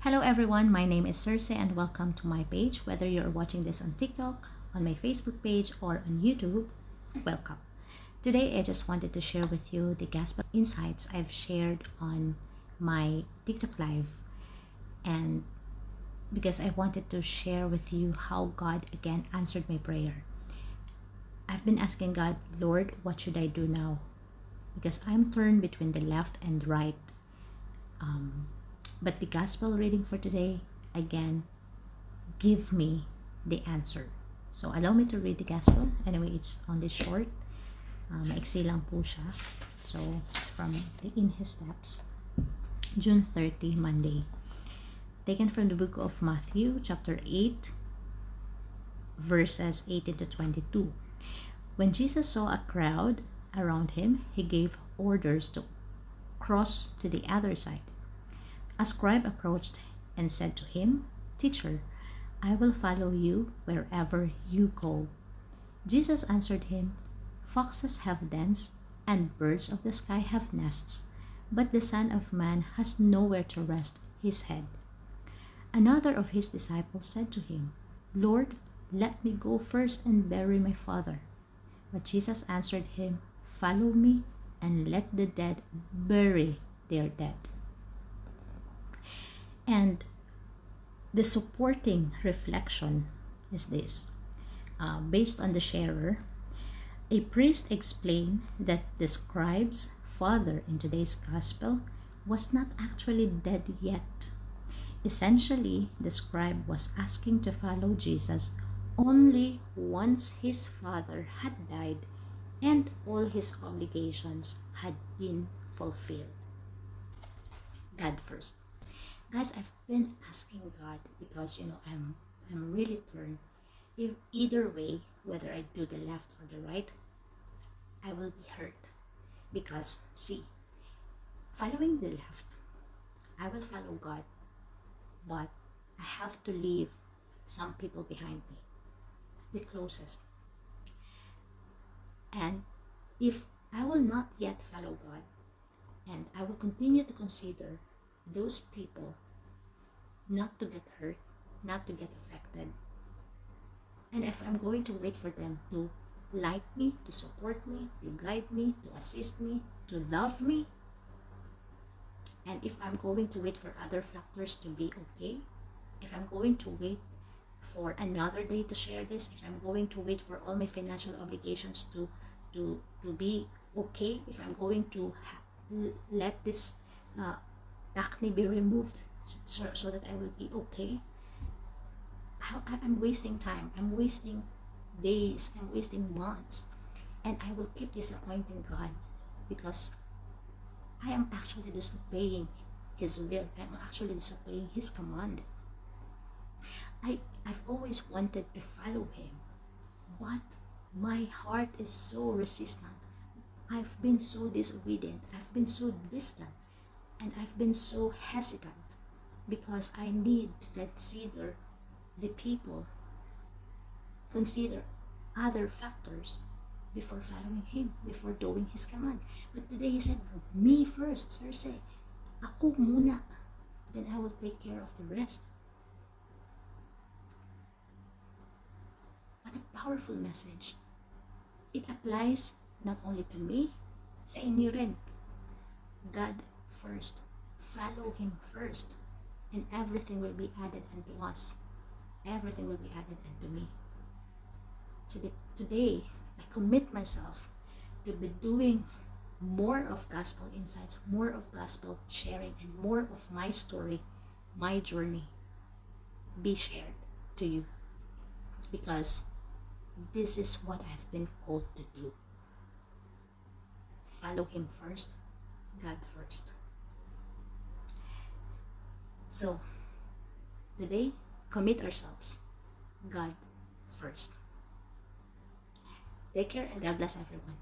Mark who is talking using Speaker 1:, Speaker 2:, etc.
Speaker 1: Hello everyone, my name is Circe and welcome to my page. Whether you're watching this on TikTok, on my Facebook page, or on YouTube, welcome. Today I just wanted to share with you the gospel insights I've shared on my TikTok live, and because I wanted to share with you how God again answered my prayer. I've been asking God, Lord, what should I do now? Because I'm torn between the left and right. But the gospel reading for today, again, give me the answer. So allow me to read the gospel. Anyway, it's only short. Maiksi lang po siya. So it's from the In His Steps, June 30, Monday. Taken from the book of Matthew, chapter 8, verses 18 to 22. When Jesus saw a crowd around him, he gave orders to cross to the other side. A scribe approached and said to him, "Teacher, I will follow you wherever you go." Jesus answered him, "Foxes have dens, and birds of the sky have nests, but the Son of Man has nowhere to rest his head." Another of his disciples said to him, "Lord, let me go first and bury my father." But Jesus answered him, "Follow me and let the dead bury their dead." And the supporting reflection is this. Based on the sharer, a priest explained that the scribe's father in today's gospel was not actually dead yet. Essentially, the scribe was asking to follow Jesus only once his father had died and all his obligations had been fulfilled. God first. Guys, I've been asking God because I'm really torn. If either way, whether I do the left or the right, I will be hurt. Because see, following the left, I will follow God, but I have to leave some people behind me, the closest. And if I will not yet follow God, and I will continue to consider those people not to get hurt, not to get affected, and if I'm going to wait for them to like me, to support me, to guide me, to assist me, to love me, and if I'm going to wait for other factors to be okay, if I'm going to wait for another day to share this, if I'm going to wait for all my financial obligations to be okay, if I'm going to let this acne be removed so that I will be okay, I'm wasting time, I'm wasting days, I'm wasting months, and I will keep disappointing God because I am actually disobeying His will. I'm actually disobeying His command. I've always wanted to follow Him, but my heart is so resistant. I've been so disobedient, I've been so distant, and I've been so hesitant because I need to consider the people, consider other factors before following Him, before doing His command. But today He said, "Me first, Circe. Ako muna. Then I will take care of the rest." What a powerful message. It applies not only to me, sa inyo rin. God first. Follow Him first. And everything will be added unto us. Everything will be added unto me. So today, I commit myself to be doing more of gospel insights, more of gospel sharing, and more of my story, my journey be shared to you. Because this is what I've been called to do. Follow Him first, God first. So, today, commit ourselves. God first. Take care and God bless everyone.